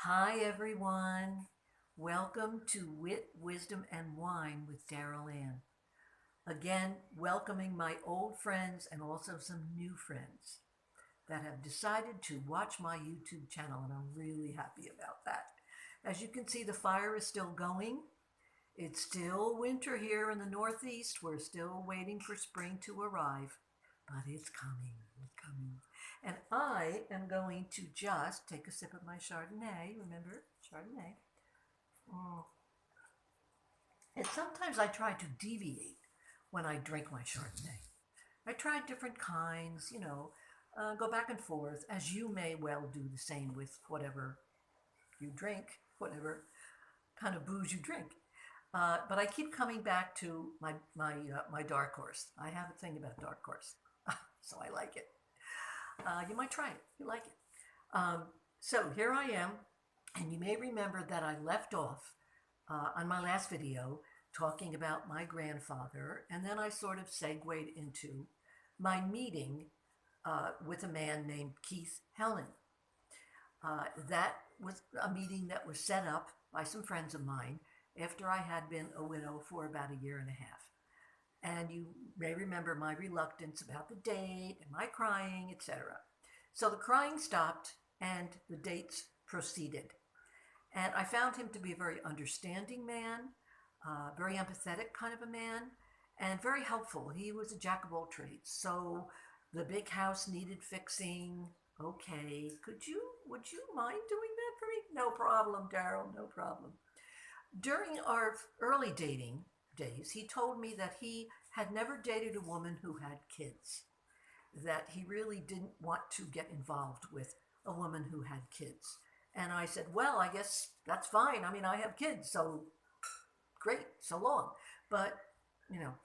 Hi, everyone. Welcome to Wit, Wisdom, and Wine with Daryl Ann. Again, welcoming my old friends and also some new friends that have decided to watch my YouTube channel, and I'm really happy about that. As you can see, the fire is still going. It's still winter here in the Northeast. We're still waiting for spring to arrive, but it's coming. It's coming. And I am going to just take a sip of my Chardonnay. Remember, Chardonnay. Mm. And sometimes I try to deviate when I drink my Chardonnay. I try different kinds, go back and forth, as you may well do the same with whatever you drink, whatever kind of booze you drink. But I keep coming back to my dark horse. I have a thing about dark horse, so I like it. You might try it. You like it. So here I am, and you may remember that I left off on my last video talking about my grandfather, and then I sort of segued into my meeting with a man named Keith Helen. That was a meeting that was set up by some friends of mine after I had been a widow for about a year and a half. And you may remember my reluctance about the date and my crying, etc. So the crying stopped and the dates proceeded. And I found him to be a very understanding man, very empathetic kind of a man, and very helpful. He was a jack of all trades. So the big house needed fixing. Okay, would you mind doing that for me? No problem, Daryl, no problem. During our early dating days, he told me that he had never dated a woman who had kids, that he really didn't want to get involved with a woman who had kids. And I said, well, I guess that's fine. I mean, I have kids, so great, so long. But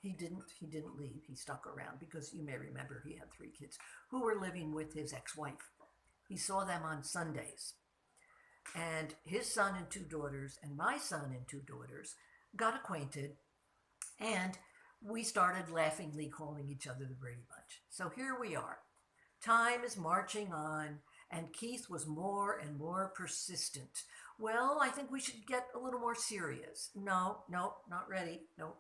he didn't leave. He stuck around because you may remember he had 3 kids who were living with his ex-wife. He saw them on Sundays. And his son and 2 daughters and my son and 2 daughters got acquainted, and we started laughingly calling each other the Brady Bunch. So here we are. Time is marching on, and Keith was more and more persistent. Well, I think we should get a little more serious. No, not ready. No.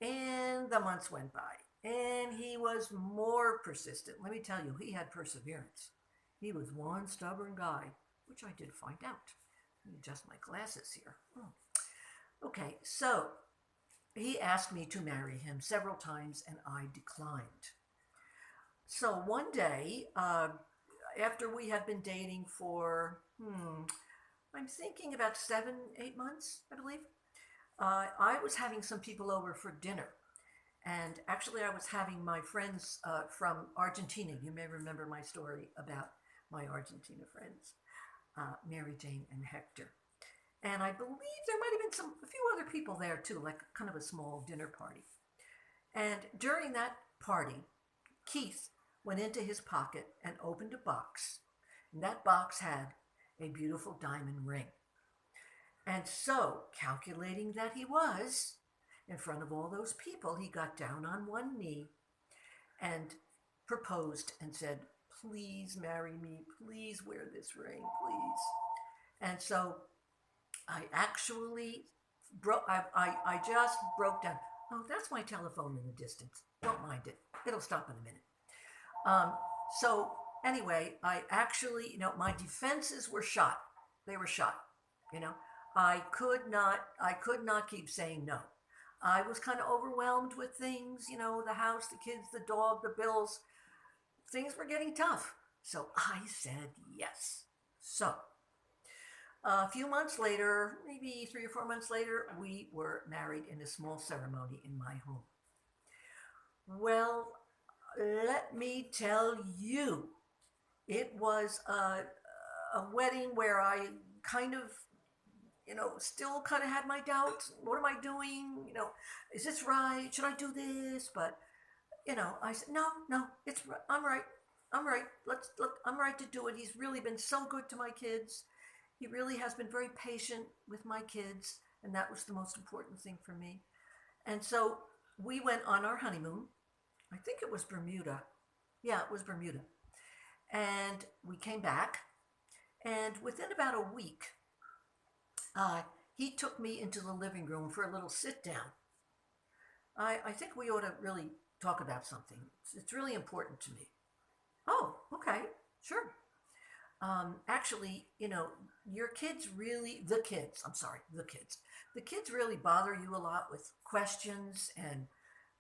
And the months went by, and he was more persistent. Let me tell you, he had perseverance. He was one stubborn guy, which I did find out. Let me adjust my glasses here. Okay, so he asked me to marry him several times, and I declined. So one day, after we had been dating for, I'm thinking about 7, 8 months, I believe, I was having some people over for dinner. And actually, I was having my friends from Argentina. You may remember my story about my Argentina friends, Mary Jane and Hector. And I believe there might have been a few other people there too, like kind of a small dinner party. And during that party, Keith went into his pocket and opened a box. And that box had a beautiful diamond ring. And so, calculating that he was, in front of all those people, he got down on one knee and proposed and said, please marry me, please wear this ring, please. And so I actually I just broke down. Oh, that's my telephone in the distance. Don't mind it. It'll stop in a minute. So anyway, I actually, my defenses were shot. They were shot. I could not keep saying no. I was kind of overwhelmed with things, the house, the kids, the dog, the bills. Things were getting tough. So I said yes. So a few months later, maybe 3 or 4 months later, we were married in a small ceremony in my home. Well, let me tell you, it was a wedding where I kind of, still kind of had my doubts. What am I doing? Is this right? Should I do this? But, I said, no, I'm right. I'm right. I'm right to do it. He's really been so good to my kids. He really has been very patient with my kids, and that was the most important thing for me. And so we went on our honeymoon. I think it was Bermuda. Yeah, it was Bermuda. And we came back, And within about a week, uh, he took me into the living room for a little sit down. I think we ought to really talk about something. It's really important to me. Oh, okay, sure. Actually, your kids really, the kids really bother you a lot with questions and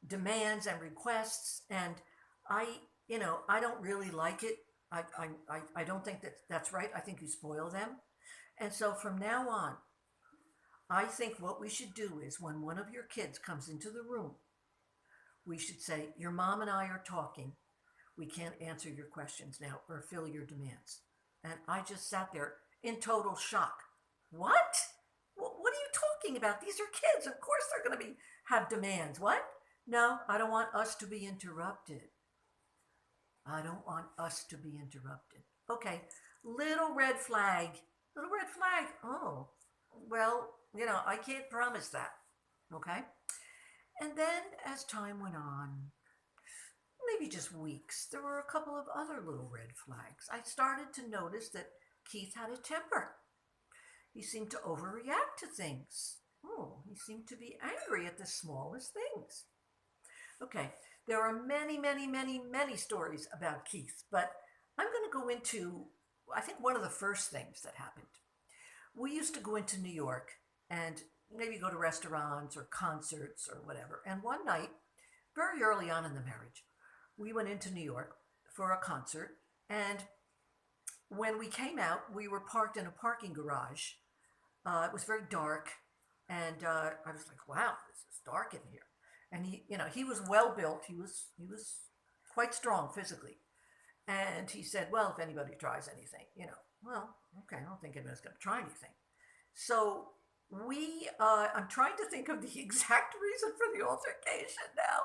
demands and requests. And I, I don't really like it. I don't think that that's right. I think you spoil them. And so from now on, I think what we should do is when one of your kids comes into the room, we should say, your mom and I are talking. We can't answer your questions now or fill your demands. And I just sat there in total shock. What? What are you talking about? These are kids. Of course they're going to be have demands. What? No, I don't want us to be interrupted. I don't want us to be interrupted. Okay, little red flag. Little red flag. Oh, well, I can't promise that. Okay? And then as time went on, maybe just weeks, there were a couple of other little red flags. I started to notice that Keith had a temper. He seemed to overreact to things. Oh, he seemed to be angry at the smallest things. Okay, there are many, many, many, many stories about Keith, but I'm going to go into, I think, one of the first things that happened. We used to go into New York and maybe go to restaurants or concerts or whatever. And one night, very early on in the marriage, we went into New York for a concert. And when we came out, we were parked in a parking garage. It was very dark. And I was like, wow, this is dark in here. And he was well built. He was quite strong physically. And he said, well, if anybody tries anything, well, okay, I don't think anybody's going to try anything. So I'm trying to think of the exact reason for the altercation now,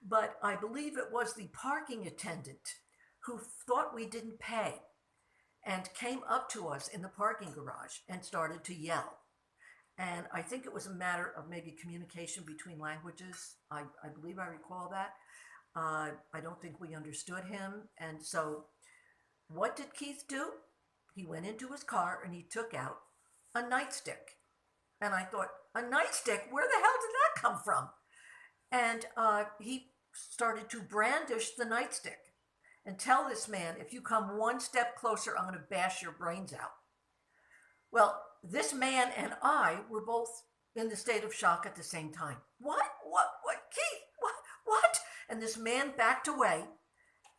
but I believe it was the parking attendant who thought we didn't pay and came up to us in the parking garage and started to yell. And I think it was a matter of maybe communication between languages. I believe I recall that. I don't think we understood him. And so what did Keith do? He went into his car and he took out a nightstick. And I thought, a nightstick? Where the hell did that come from? And he started to brandish the nightstick and tell this man, if you come one step closer, I'm going to bash your brains out. Well, this man and I were both in the state of shock at the same time. What, Keith, what? And this man backed away,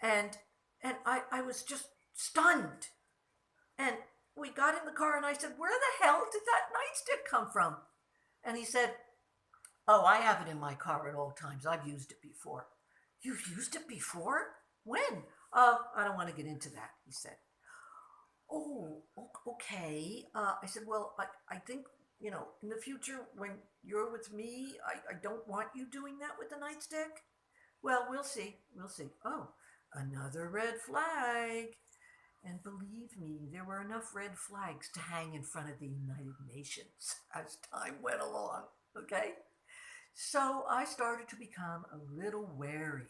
and I was just stunned. And we got in the car, and I said, where the hell did that nightstick come from? And he said, oh, I have it in my car at all times. I've used it before. You've used it before? When? I don't want to get into that, he said. Oh, okay. I said, well, I think, in the future when you're with me, I don't want you doing that with the nightstick. Well, we'll see. We'll see. Oh, another red flag. And believe me, there were enough red flags to hang in front of the United Nations as time went along. Okay? So I started to become a little wary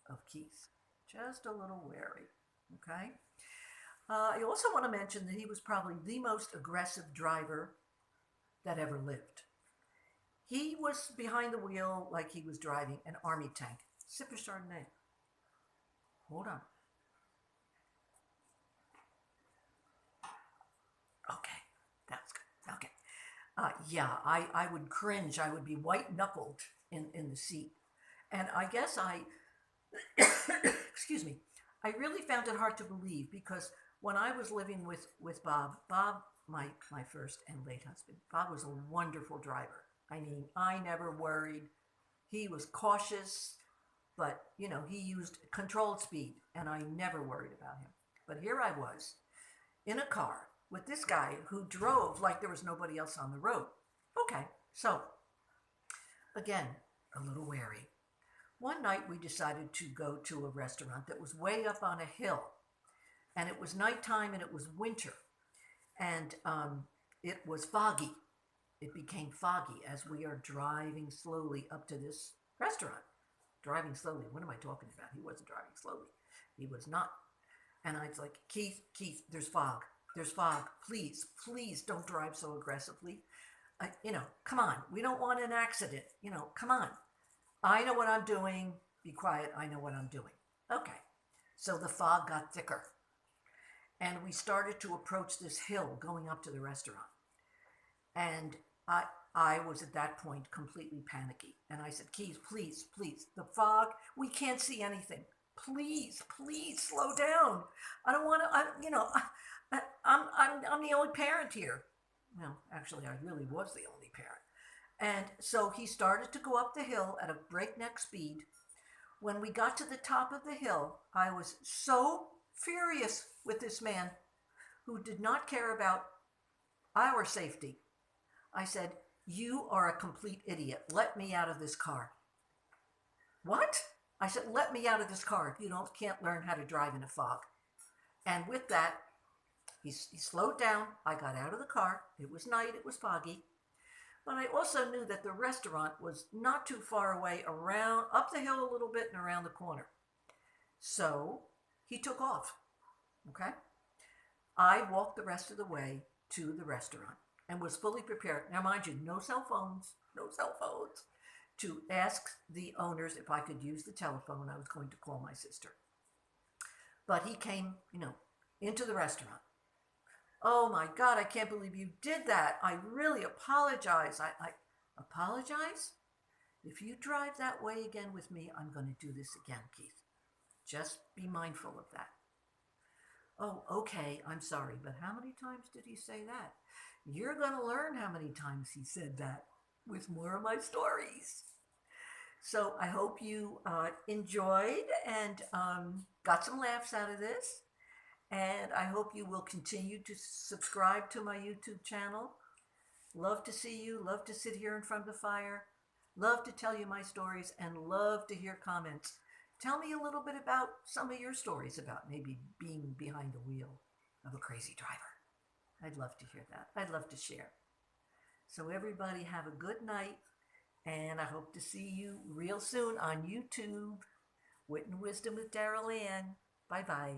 of Keith. Just a little wary. Okay? I also want to mention that he was probably the most aggressive driver that ever lived. He was behind the wheel like he was driving an army tank. Sip of Chardonnay. Hold on. Okay, that's good. Okay. Yeah, I would cringe. I would be white knuckled in the seat. And I guess excuse me, I really found it hard to believe because when I was living with Bob, my first and late husband, Bob was a wonderful driver. I mean, I never worried. He was cautious, but, he used controlled speed, and I never worried about him. But here I was in a car with this guy who drove like there was nobody else on the road. Okay, so again, a little wary. One night we decided to go to a restaurant that was way up on a hill, and it was nighttime and it was winter, and it was foggy. It became foggy as we are driving slowly up to this restaurant. Driving slowly. What am I talking about? He wasn't driving slowly. He was not. And I was like, Keith, there's fog. There's fog. Please, please don't drive so aggressively. Come on. We don't want an accident. Come on. I know what I'm doing. Be quiet. I know what I'm doing. Okay. So the fog got thicker and we started to approach this hill going up to the restaurant. And I was at that point completely panicky. And I said, Keys, please, please, the fog, we can't see anything. Please, please slow down. I don't want to, I'm the only parent here. Well, actually, I really was the only parent. And so he started to go up the hill at a breakneck speed. When we got to the top of the hill, I was so furious with this man who did not care about our safety. I said, you are a complete idiot. Let me out of this car. What? I said, let me out of this car if you can't learn how to drive in a fog. And with that, he slowed down. I got out of the car. It was night. It was foggy. But I also knew that the restaurant was not too far away, around up the hill a little bit and around the corner. So he took off. Okay? I walked the rest of the way to the restaurant and was fully prepared. Now, mind you, no cell phones, to ask the owners if I could use the telephone. I was going to call my sister. But he came, into the restaurant. Oh my God, I can't believe you did that. I really apologize. I apologize? If you drive that way again with me, I'm going to do this again, Keith. Just be mindful of that. Oh, okay, I'm sorry, but how many times did he say that? You're going to learn how many times he said that with more of my stories. So I hope you enjoyed and got some laughs out of this. And I hope you will continue to subscribe to my YouTube channel. Love to see you. Love to sit here in front of the fire. Love to tell you my stories and love to hear comments. Tell me a little bit about some of your stories about maybe being behind the wheel of a crazy driver. I'd love to hear that. I'd love to share. So everybody have a good night, and I hope to see you real soon on YouTube. Wit and Wisdom with Daryl Ann. Bye-bye.